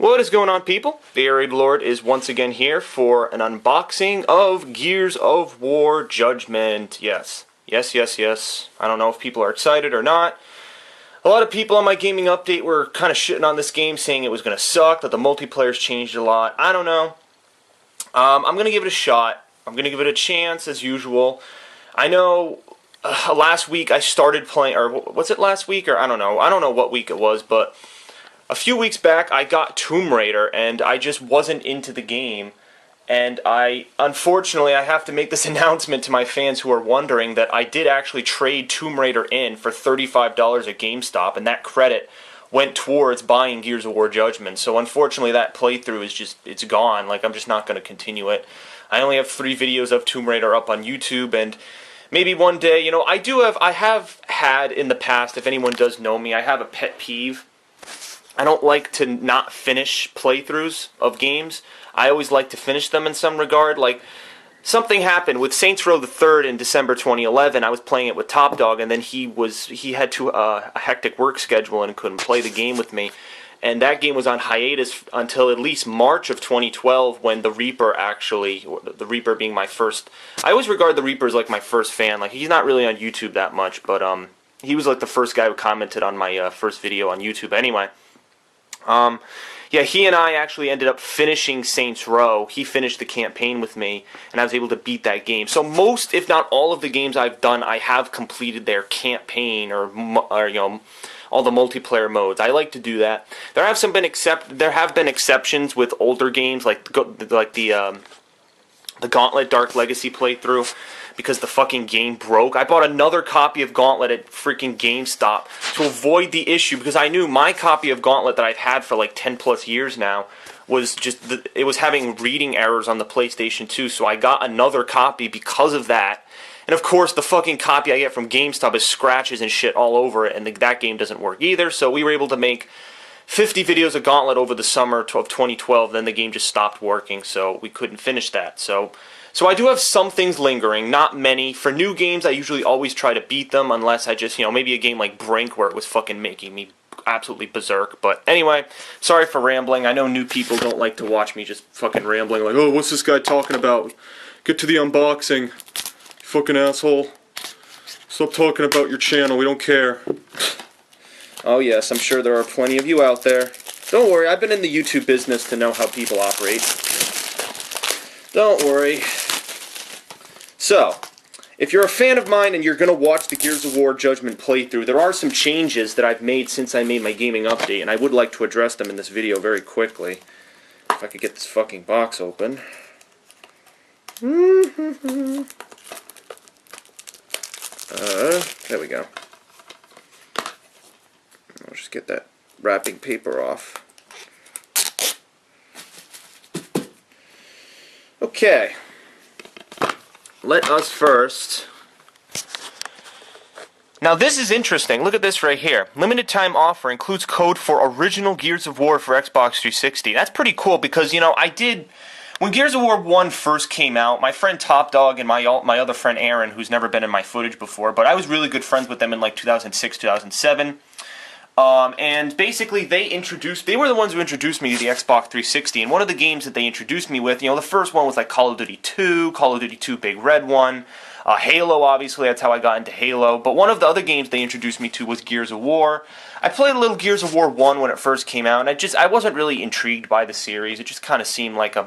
What is going on, people? TheAireaidLord is once again here for an unboxing of Gears of War Judgement. Yes. I don't know if people are excited or not. A lot of people on my gaming update were kind of shitting on this game, saying it was going to suck, that the multiplayer's changed a lot. I don't know. I'm going to give it a shot. I'm going to give it a chance, as usual. I know last week I started playing, or was it last week? Or I don't know. I don't know what week it was, but a few weeks back I got Tomb Raider, and I just wasn't into the game. And unfortunately, I have to make this announcement to my fans who are wondering that I did actually trade Tomb Raider in for $35 at GameStop, and that credit went towards buying Gears of War Judgment. So unfortunately, that playthrough is just, it's gone. Like, I'm just not going to continue it. I only have 3 videos of Tomb Raider up on YouTube, and maybe one day, you know, I have had in the past, if anyone does know me, I have a pet peeve. I don't like to not finish playthroughs of games. I always like to finish them in some regard. Like, something happened with Saints Row the 3rd in December 2011. I was playing it with Top Dog, and then he had a hectic work schedule and couldn't play the game with me. And that game was on hiatus until at least March of 2012, when the Reaper the Reaper being my first, I always regard the Reaper as like my first fan. Like, he's not really on YouTube that much, but he was like the first guy who commented on my first video on YouTube anyway. Yeah, he and I actually ended up finishing Saints Row. He finished the campaign with me, and I was able to beat that game. So most, if not all, of the games I've done, I have completed their campaign or you know, all the multiplayer modes. I like to do that. There have been exceptions with older games, like the Gauntlet Dark Legacy playthrough, because the fucking game broke. I bought another copy of Gauntlet at freaking GameStop to avoid the issue, because I knew my copy of Gauntlet that I've had for like 10 plus years now was just, it was having reading errors on the PlayStation 2, so I got another copy because of that. And of course, the fucking copy I get from GameStop has scratches and shit all over it, and that game doesn't work either, so we were able to make 50 videos of Gauntlet over the summer of 2012, then the game just stopped working, so we couldn't finish that. So I do have some things lingering, not many. For new games, I usually always try to beat them, unless I just, you know, maybe a game like Brink, where it was fucking making me absolutely berserk. But anyway, sorry for rambling. I know new people don't like to watch me just fucking rambling, like, oh, what's this guy talking about? Get to the unboxing, you fucking asshole. Stop talking about your channel, we don't care. Oh yes, I'm sure there are plenty of you out there. Don't worry, I've been in the YouTube business to know how people operate. Don't worry. So, if you're a fan of mine and you're going to watch the Gears of War Judgment playthrough, there are some changes that I've made since I made my gaming update, and I would like to address them in this video very quickly. If I could get this fucking box open. There we go. I'll just get that wrapping paper off. Okay. Let us first... Now this is interesting. Look at this right here. Limited time offer includes code for original Gears of War for Xbox 360. That's pretty cool because, you know, when Gears of War 1 first came out, my friend Top Dog and my other friend Aaron, who's never been in my footage before, but I was really good friends with them in like 2006, 2007. And basically they were the ones who introduced me to the Xbox 360, and one of the games that they introduced me with, you know, the first one was like Call of Duty 2, Call of Duty 2 Big Red one, Halo, obviously, that's how I got into Halo, but one of the other games they introduced me to was Gears of War. I played a little Gears of War 1 when it first came out, and I wasn't really intrigued by the series. It just kind of seemed like I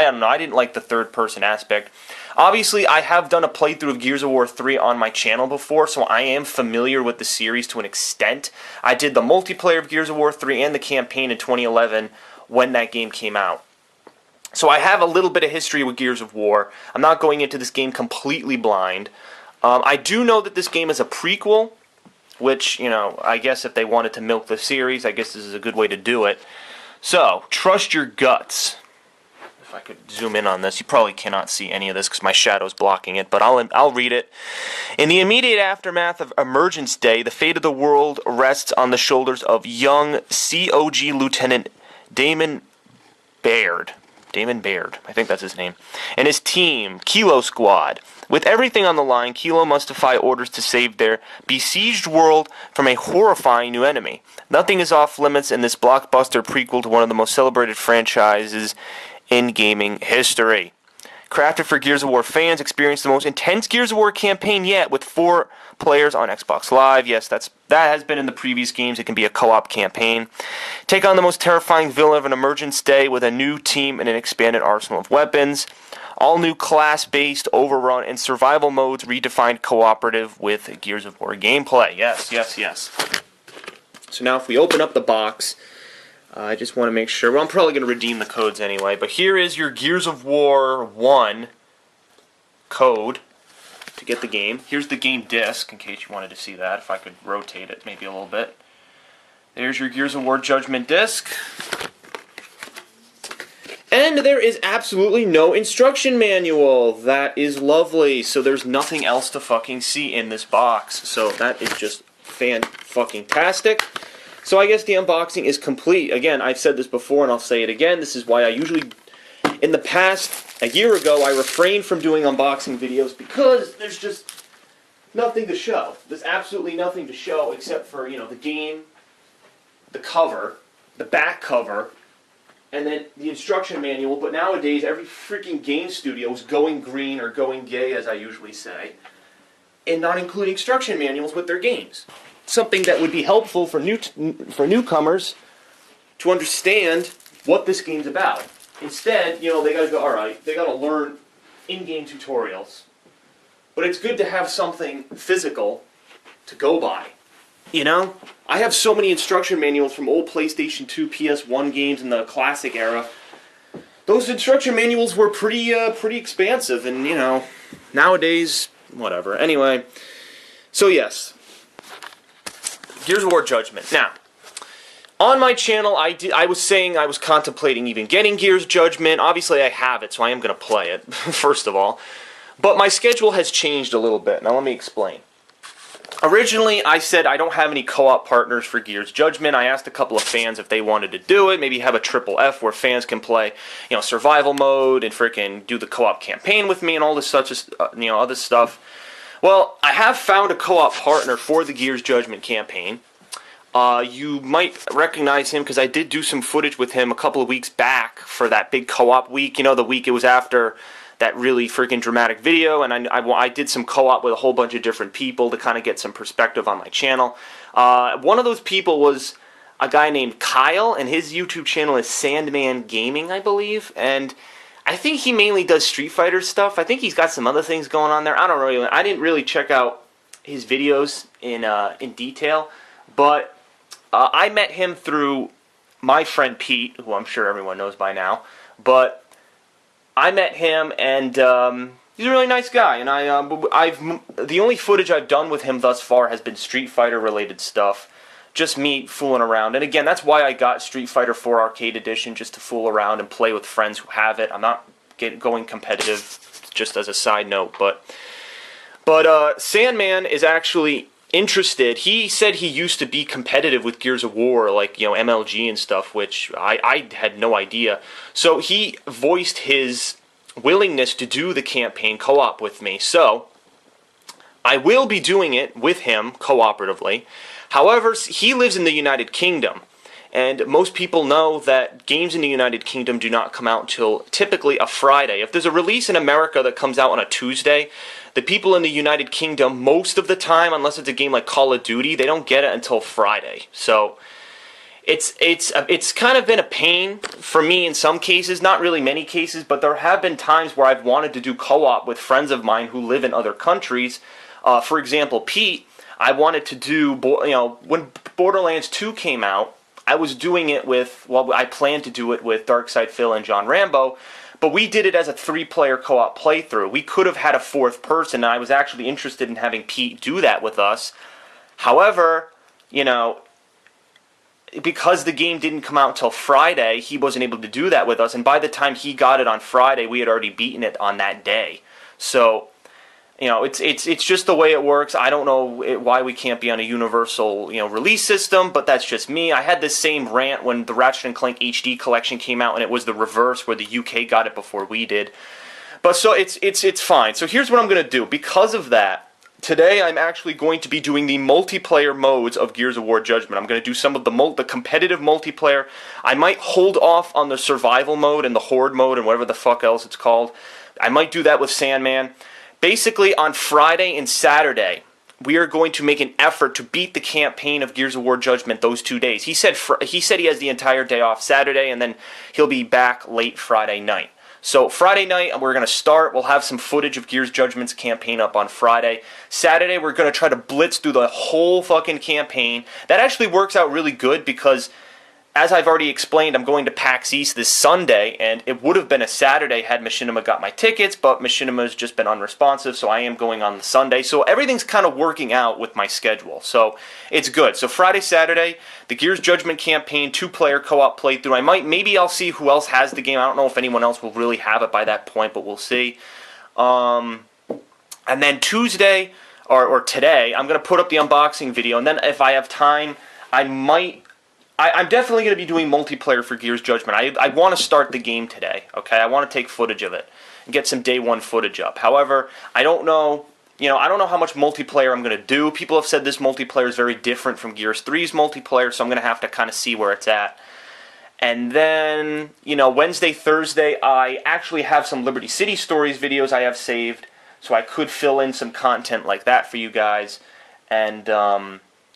don't know, I didn't like the third-person aspect. Obviously, I have done a playthrough of Gears of War 3 on my channel before, so I am familiar with the series to an extent. I did the multiplayer of Gears of War 3 and the campaign in 2011 when that game came out. So I have a little bit of history with Gears of War. I'm not going into this game completely blind. I do know that this game is a prequel, which, you know, I guess if they wanted to milk the series, I guess this is a good way to do it. So, trust your guts. If I could zoom in on this, you probably cannot see any of this because my shadow's blocking it, but I'll read it. In the immediate aftermath of Emergence Day, the fate of the world rests on the shoulders of young COG Lieutenant Damon Baird. Damon Baird, I think that's his name, and his team, Kilo Squad. With everything on the line, Kilo must defy orders to save their besieged world from a horrifying new enemy. Nothing is off limits in this blockbuster prequel to one of the most celebrated franchises in gaming history. Crafted for Gears of War fans, experience the most intense Gears of War campaign yet with 4 players on Xbox Live. Yes, that has been in the previous games. It can be a co-op campaign. Take on the most terrifying villain of an emergence day with a new team and an expanded arsenal of weapons. All new class-based, overrun, and survival modes redefined cooperative with Gears of War gameplay. Yes, yes, yes. So now if we open up the box, I just want to make sure. Well, I'm probably going to redeem the codes anyway. But here is your Gears of War 1 code to get the game. Here's the game disc, in case you wanted to see that. If I could rotate it maybe a little bit. There's your Gears of War Judgment disc. And there is absolutely no instruction manual. That is lovely. So there's nothing else to fucking see in this box. So that is just fan-fucking-tastic. So I guess the unboxing is complete. Again, I've said this before and I'll say it again. This is why I usually, in the past, a year ago, I refrained from doing unboxing videos because there's just nothing to show. There's absolutely nothing to show except for, you know, the game, the cover, the back cover, and then the instruction manual. But nowadays, every freaking game studio is going green or going gay, as I usually say, and not including instruction manuals with their games. Something that would be helpful for newcomers to understand what this game's about. Instead, you know, they gotta go, alright, they gotta learn in-game tutorials. But it's good to have something physical to go by. You know? I have so many instruction manuals from old PlayStation 2, PS1 games in the classic era. Those instruction manuals were pretty expansive, and, you know, nowadays, whatever. Anyway, so yes. Gears of War Judgment. Now, on my channel, I was saying I was contemplating even getting Gears Judgment. Obviously, I have it, so I am going to play it, first of all. But my schedule has changed a little bit. Now, let me explain. Originally, I said I don't have any co-op partners for Gears Judgment. I asked a couple of fans if they wanted to do it. Maybe have a triple F where fans can play, you know, survival mode and freaking do the co-op campaign with me and all this such, you know, other stuff. Well, I have found a co-op partner for the Gears Judgment campaign. You might recognize him because I did do some footage with him a couple of weeks back for that big co-op week. You know, the week it was after that really freaking dramatic video, and I did some co-op with a whole bunch of different people to kind of get some perspective on my channel. One of those people was a guy named Kyle, and his YouTube channel is Sandman Gaming, I believe, and I think he mainly does Street Fighter stuff. I think he's got some other things going on there. I didn't really check out his videos in detail, but I met him through my friend Pete, who I'm sure everyone knows by now. But I met him, and he's a really nice guy. And the only footage I've done with him thus far has been Street Fighter related stuff. Just me fooling around. And again, that's why I got Street Fighter 4 Arcade Edition, just to fool around and play with friends who have it. I'm not going competitive, just as a side note. But Sandman is actually interested. He said he used to be competitive with Gears of War, like, you know, MLG and stuff, which I had no idea. So he voiced his willingness to do the campaign co-op with me. So I will be doing it with him cooperatively. However, he lives in the United Kingdom, and most people know that games in the United Kingdom do not come out until typically a Friday. If there's a release in America that comes out on a Tuesday, the people in the United Kingdom, most of the time, unless it's a game like Call of Duty, they don't get it until Friday. So it's kind of been a pain for me in some cases, not really many cases, but there have been times where I've wanted to do co-op with friends of mine who live in other countries. For example, Pete, I wanted to do, you know, when Borderlands 2 came out, I was doing it with, well, I planned to do it with Darkside Phil and John Rambo, but we did it as a 3-player co-op playthrough. We could have had a 4th person, and I was actually interested in having Pete do that with us. However, you know, because the game didn't come out until Friday, he wasn't able to do that with us, and by the time he got it on Friday, we had already beaten it on that day. So, You know, it's just the way it works. I don't know why we can't be on a universal, release system, but that's just me. I had this same rant when the Ratchet and Clank HD collection came out, and it was the reverse, where the UK got it before we did. But so it's fine. So here's what I'm going to do. Because of that, today I'm actually going to be doing the multiplayer modes of Gears of War Judgment. I'm going to do some of the competitive multiplayer. I might hold off on the survival mode and the horde mode and whatever the fuck else it's called. I might do that with Sandman. Basically, on Friday and Saturday, we are going to make an effort to beat the campaign of Gears of War Judgment those 2 days. He said he has the entire day off Saturday, and then he'll be back late Friday night. So Friday night, we're going to start. We'll have some footage of Gears Judgment's campaign up on Friday. Saturday, we're going to try to blitz through the whole fucking campaign. That actually works out really good because, as I've already explained, I'm going to PAX East this Sunday, and it would have been a Saturday had Machinima got my tickets, but Machinima's just been unresponsive, so I am going on the Sunday. So everything's kind of working out with my schedule, so it's good. So Friday, Saturday, the Gears Judgment campaign, 2-player co-op playthrough. Maybe I'll see who else has the game. I don't know if anyone else will really have it by that point, but we'll see. And then Tuesday, or today, I'm going to put up the unboxing video, and then if I have time, I'm definitely going to be doing multiplayer for Gears Judgment. I want to start the game today, okay? I want to take footage of it and get some day one footage up. However, I don't know how much multiplayer I'm going to do. People have said this multiplayer is very different from Gears 3's multiplayer, so I'm going to have to kind of see where it's at. And then, Wednesday, Thursday, I actually have some Liberty City Stories videos I have saved, so I could fill in some content like that for you guys. And,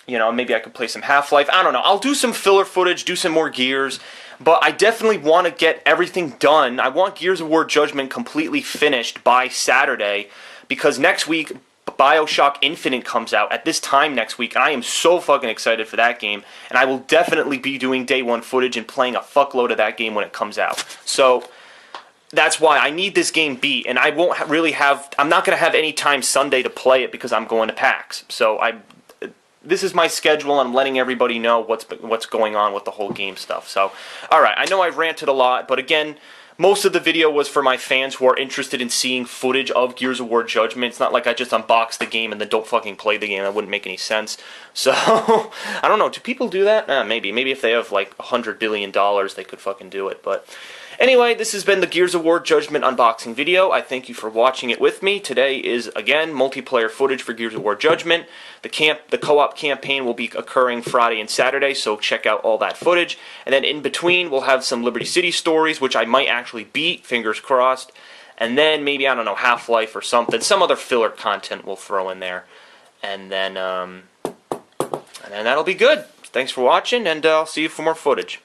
maybe I could play some Half-Life. I don't know. I'll do some filler footage, do some more Gears. But I definitely want to get everything done. I want Gears of War Judgment completely finished by Saturday. Because next week, BioShock Infinite comes out at this time next week. And I am so fucking excited for that game. And I will definitely be doing day one footage and playing a fuckload of that game when it comes out. So that's why I need this game beat. And I won't I'm not going to have any time Sunday to play it because I'm going to PAX. So this is my schedule. I'm letting everybody know what's going on with the whole game stuff. So, alright, I know I've ranted a lot, but again, most of the video was for my fans who are interested in seeing footage of Gears of War Judgment. It's not like I just unbox the game and then don't fucking play the game. That wouldn't make any sense. So, I don't know. Do people do that? Maybe. Maybe if they have like $100 billion, they could fucking do it. But anyway, this has been the Gears of War Judgment unboxing video. I thank you for watching it with me. Today is, again, multiplayer footage for Gears of War Judgment. The co-op campaign will be occurring Friday and Saturday, so check out all that footage. And then in between, we'll have some Liberty City Stories, which I might actually beat, fingers crossed. And then maybe, I don't know, Half-Life or something. Some other filler content we'll throw in there. And then that'll be good. Thanks for watching, and I'll see you for more footage.